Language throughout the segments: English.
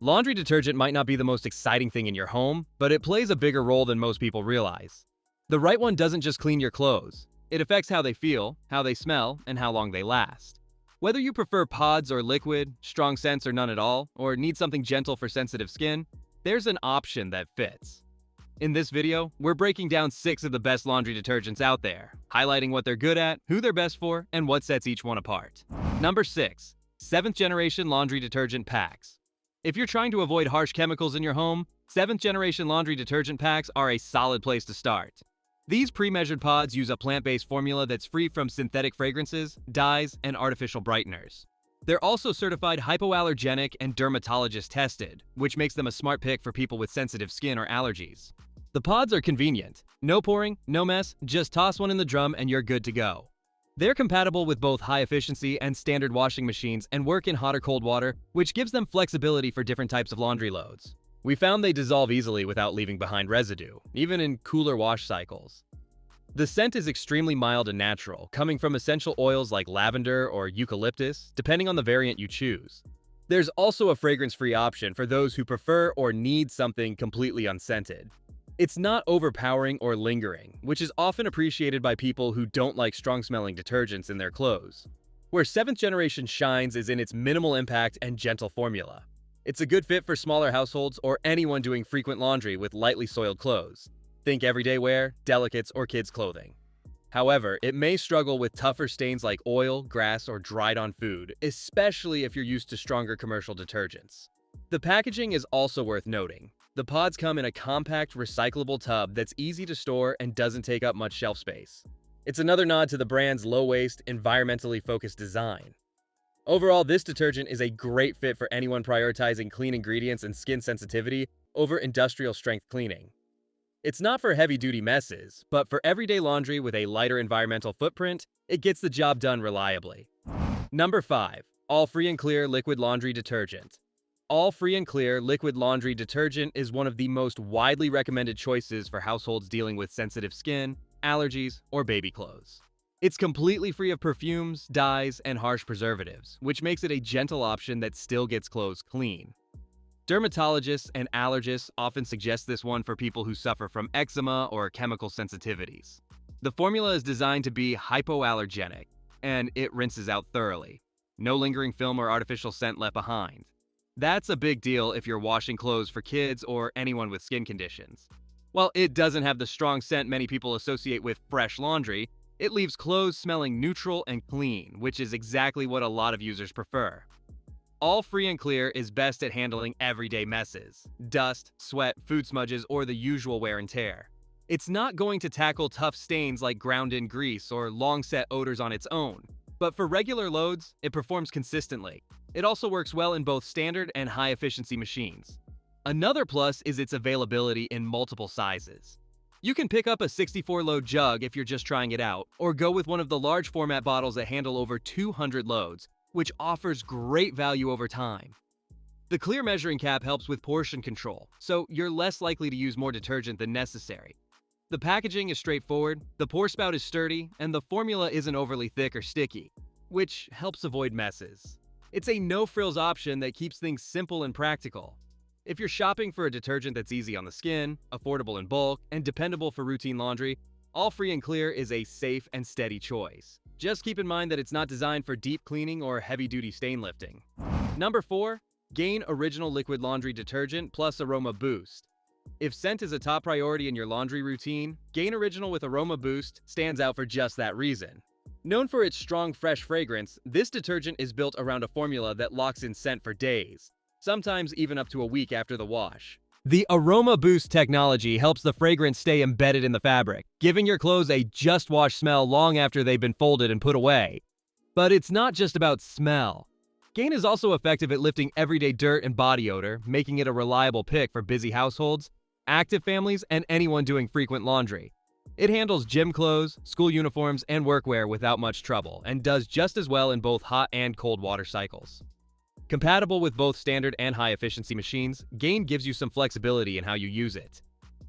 Laundry detergent might not be the most exciting thing in your home, but it plays a bigger role than most people realize. The right one doesn't just clean your clothes. It affects how they feel, how they smell, and how long they last. Whether you prefer pods or liquid, strong scents or none at all, or need something gentle for sensitive skin, there's an option that fits. In this video, we're breaking down 6 of the best laundry detergents out there, highlighting what they're good at, who they're best for, and what sets each one apart. Number 6. 7th Generation Laundry Detergent Packs. If you're trying to avoid harsh chemicals in your home, 7th Generation Laundry Detergent Packs are a solid place to start. These pre-measured pods use a plant-based formula that's free from synthetic fragrances, dyes, and artificial brighteners. They're also certified hypoallergenic and dermatologist tested, which makes them a smart pick for people with sensitive skin or allergies. The pods are convenient. No pouring, no mess, just toss one in the drum and you're good to go. They're compatible with both high-efficiency and standard washing machines and work in hot or cold water, which gives them flexibility for different types of laundry loads. We found they dissolve easily without leaving behind residue, even in cooler wash cycles. The scent is extremely mild and natural, coming from essential oils like lavender or eucalyptus, depending on the variant you choose. There's also a fragrance-free option for those who prefer or need something completely unscented. It's not overpowering or lingering, which is often appreciated by people who don't like strong-smelling detergents in their clothes. Where 7th Generation shines is in its minimal impact and gentle formula. It's a good fit for smaller households or anyone doing frequent laundry with lightly soiled clothes. Think everyday wear, delicates, or kids' clothing. However, it may struggle with tougher stains like oil, grass, or dried-on food, especially if you're used to stronger commercial detergents. The packaging is also worth noting. The pods come in a compact, recyclable tub that's easy to store and doesn't take up much shelf space. It's another nod to the brand's low-waste, environmentally focused design. Overall, this detergent is a great fit for anyone prioritizing clean ingredients and skin sensitivity over industrial-strength cleaning. It's not for heavy-duty messes, but for everyday laundry with a lighter environmental footprint, it gets the job done reliably. Number 5. All Free and Clear Liquid Laundry Detergent. All Free and Clear Liquid Laundry Detergent is one of the most widely recommended choices for households dealing with sensitive skin, allergies, or baby clothes. It's completely free of perfumes, dyes, and harsh preservatives, which makes it a gentle option that still gets clothes clean. Dermatologists and allergists often suggest this one for people who suffer from eczema or chemical sensitivities. The formula is designed to be hypoallergenic, and it rinses out thoroughly. No lingering film or artificial scent left behind. That's a big deal if you're washing clothes for kids or anyone with skin conditions. While it doesn't have the strong scent many people associate with fresh laundry, it leaves clothes smelling neutral and clean, which is exactly what a lot of users prefer. All Free and Clear is best at handling everyday messes, dust, sweat, food smudges, or the usual wear and tear. It's not going to tackle tough stains like ground-in grease or long-set odors on its own, but for regular loads, it performs consistently. It also works well in both standard and high-efficiency machines. Another plus is its availability in multiple sizes. You can pick up a 64-load jug if you're just trying it out, or go with one of the large format bottles that handle over 200 loads, which offers great value over time. The clear measuring cap helps with portion control, so you're less likely to use more detergent than necessary. The packaging is straightforward, the pour spout is sturdy, and the formula isn't overly thick or sticky, which helps avoid messes. It's a no-frills option that keeps things simple and practical. If you're shopping for a detergent that's easy on the skin, affordable in bulk, and dependable for routine laundry, All Free and Clear is a safe and steady choice. Just keep in mind that it's not designed for deep cleaning or heavy-duty stain lifting. Number 4. Gain Original Liquid Laundry Detergent plus Aroma Boost. If scent is a top priority in your laundry routine, Gain Original with Aroma Boost stands out for just that reason. Known for its strong, fresh fragrance, this detergent is built around a formula that locks in scent for days, sometimes even up to a week after the wash. The Aroma Boost technology helps the fragrance stay embedded in the fabric, giving your clothes a just-washed smell long after they've been folded and put away. But it's not just about smell. Gain is also effective at lifting everyday dirt and body odor, making it a reliable pick for busy households, active families, and anyone doing frequent laundry. It handles gym clothes, school uniforms, and workwear without much trouble, and does just as well in both hot and cold water cycles. Compatible with both standard and high-efficiency machines, Gain gives you some flexibility in how you use it.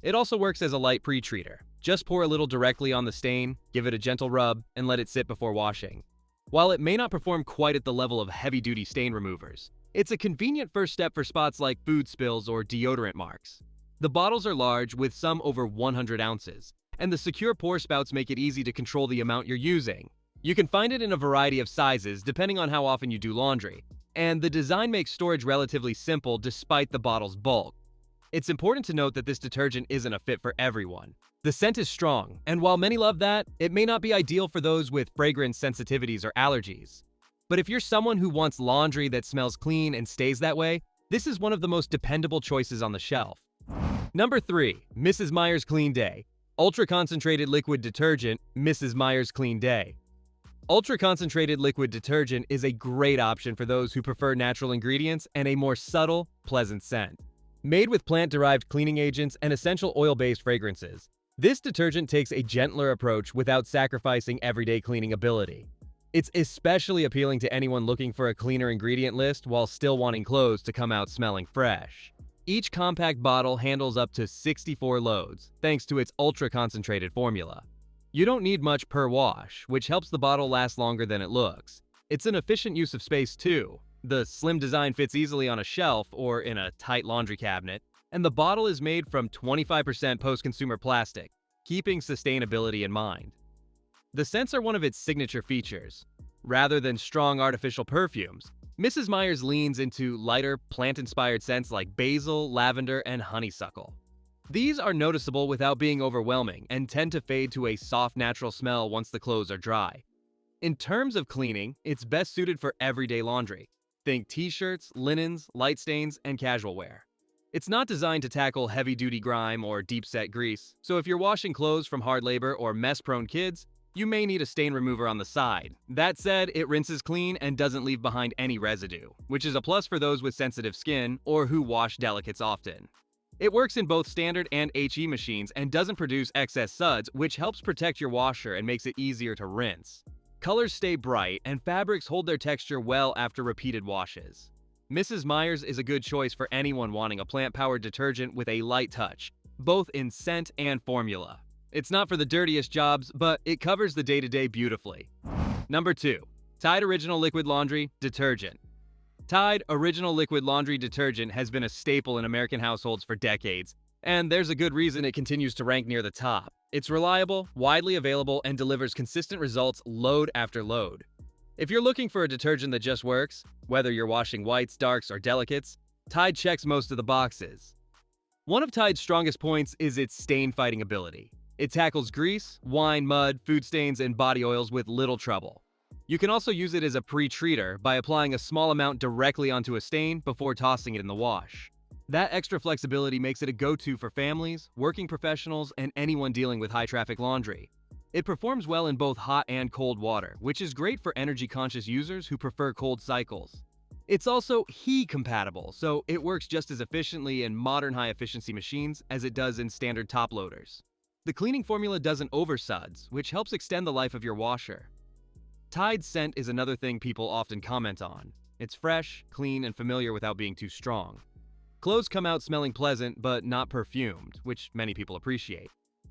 It also works as a light pre-treater. Just pour a little directly on the stain, give it a gentle rub, and let it sit before washing. While it may not perform quite at the level of heavy-duty stain removers, It's a convenient first step for spots like food spills or deodorant marks. The bottles are large, with some over 100 ounces, and the secure pour spouts make it easy to control the amount you're using. You can find it in a variety of sizes depending on how often you do laundry, and the design makes storage relatively simple despite the bottle's bulk. It's important to note that this detergent isn't a fit for everyone. The scent is strong, and while many love that, it may not be ideal for those with fragrance sensitivities or allergies. But if you're someone who wants laundry that smells clean and stays that way, this is one of the most dependable choices on the shelf. Number 3. Mrs. Meyer's Clean Day. Ultra Concentrated Liquid Detergent, Mrs. Meyer's Clean Day. Ultra Concentrated Liquid Detergent is a great option for those who prefer natural ingredients and a more subtle, pleasant scent. Made with plant-derived cleaning agents and essential oil-based fragrances, this detergent takes a gentler approach without sacrificing everyday cleaning ability. It's especially appealing to anyone looking for a cleaner ingredient list while still wanting clothes to come out smelling fresh. Each compact bottle handles up to 64 loads, thanks to its ultra-concentrated formula. You don't need much per wash, which helps the bottle last longer than it looks. It's an efficient use of space too. The slim design fits easily on a shelf or in a tight laundry cabinet, and the bottle is made from 25% post-consumer plastic, keeping sustainability in mind. The scents are one of its signature features. Rather than strong artificial perfumes, Mrs. Meyer's leans into lighter, plant-inspired scents like basil, lavender, and honeysuckle. These are noticeable without being overwhelming and tend to fade to a soft, natural smell once the clothes are dry. In terms of cleaning, it's best suited for everyday laundry. Think t-shirts, linens, light stains, and casual wear. It's not designed to tackle heavy-duty grime or deep-set grease, so if you're washing clothes from hard labor or mess-prone kids, you may need a stain remover on the side. That said, it rinses clean and doesn't leave behind any residue, which is a plus for those with sensitive skin or who wash delicates often. It works in both standard and HE machines and doesn't produce excess suds, which helps protect your washer and makes it easier to rinse. Colors stay bright and fabrics hold their texture well after repeated washes. Mrs. Meyer's is a good choice for anyone wanting a plant-powered detergent with a light touch, both in scent and formula. It's not for the dirtiest jobs, but it covers the day-to-day beautifully. Number 2. Tide Original Liquid Laundry Detergent. Tide Original Liquid Laundry Detergent has been a staple in American households for decades, and there's a good reason it continues to rank near the top. It's reliable, widely available, and delivers consistent results load after load. If you're looking for a detergent that just works, whether you're washing whites, darks, or delicates, Tide checks most of the boxes. One of Tide's strongest points is its stain-fighting ability. It tackles grease, wine, mud, food stains, and body oils with little trouble. You can also use it as a pre-treater by applying a small amount directly onto a stain before tossing it in the wash. That extra flexibility makes it a go-to for families, working professionals, and anyone dealing with high-traffic laundry. It performs well in both hot and cold water, which is great for energy-conscious users who prefer cold cycles. It's also HE-compatible, so it works just as efficiently in modern high-efficiency machines as it does in standard top loaders. The cleaning formula doesn't oversuds, which helps extend the life of your washer. Tide's scent is another thing people often comment on. It's fresh, clean, and familiar without being too strong. Clothes come out smelling pleasant, but not perfumed, which many people appreciate.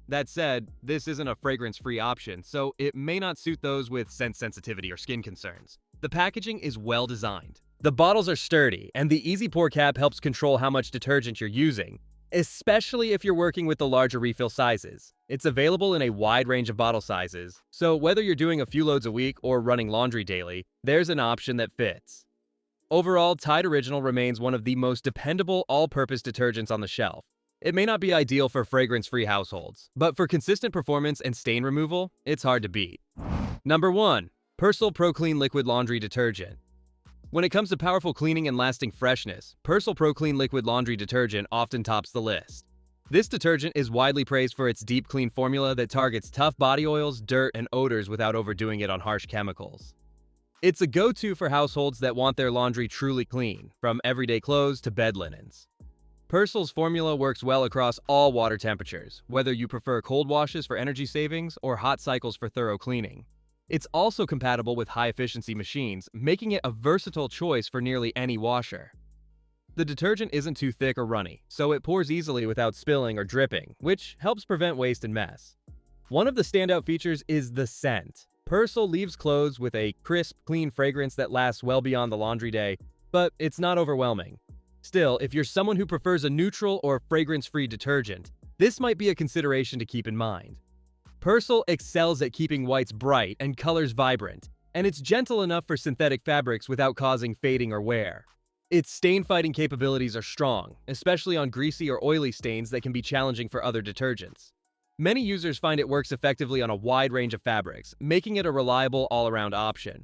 That said, this isn't a fragrance-free option, so it may not suit those with scent sensitivity or skin concerns. The packaging is well designed. The bottles are sturdy, and the easy pour cap helps control how much detergent you're using, especially if you're working with the larger refill sizes. It's available in a wide range of bottle sizes, so whether you're doing a few loads a week or running laundry daily, there's an option that fits. Overall, Tide Original remains one of the most dependable all-purpose detergents on the shelf. It may not be ideal for fragrance-free households, but for consistent performance and stain removal, it's hard to beat. Number 1. Persil ProClean Liquid Laundry Detergent. When it comes to powerful cleaning and lasting freshness, Persil ProClean Liquid Laundry Detergent often tops the list. This detergent is widely praised for its deep clean formula that targets tough body oils, dirt, and odors without overdoing it on harsh chemicals. It's a go-to for households that want their laundry truly clean, from everyday clothes to bed linens. Persil's formula works well across all water temperatures, whether you prefer cold washes for energy savings or hot cycles for thorough cleaning. It's also compatible with high-efficiency machines, making it a versatile choice for nearly any washer. The detergent isn't too thick or runny, so it pours easily without spilling or dripping, which helps prevent waste and mess. One of the standout features is the scent. Persil leaves clothes with a crisp, clean fragrance that lasts well beyond the laundry day, but it's not overwhelming. Still, if you're someone who prefers a neutral or fragrance-free detergent, this might be a consideration to keep in mind. Persil excels at keeping whites bright and colors vibrant, and it's gentle enough for synthetic fabrics without causing fading or wear. Its stain-fighting capabilities are strong, especially on greasy or oily stains that can be challenging for other detergents. Many users find it works effectively on a wide range of fabrics, making it a reliable all-around option.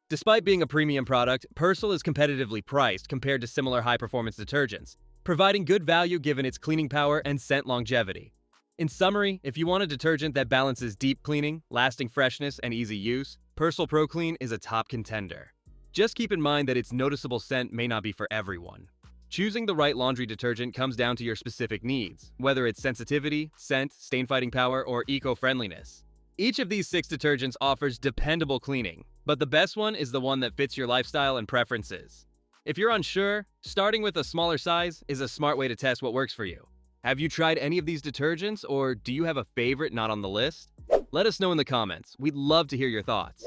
Despite being a premium product, Persil is competitively priced compared to similar high-performance detergents, providing good value given its cleaning power and scent longevity. In summary, if you want a detergent that balances deep cleaning, lasting freshness, and easy use, Persil ProClean is a top contender. Just keep in mind that its noticeable scent may not be for everyone. Choosing the right laundry detergent comes down to your specific needs, whether it's sensitivity, scent, stain-fighting power, or eco-friendliness. Each of these 6 detergents offers dependable cleaning, but the best one is the one that fits your lifestyle and preferences. If you're unsure, starting with a smaller size is a smart way to test what works for you. Have you tried any of these detergents, or do you have a favorite not on the list? Let us know in the comments. We'd love to hear your thoughts.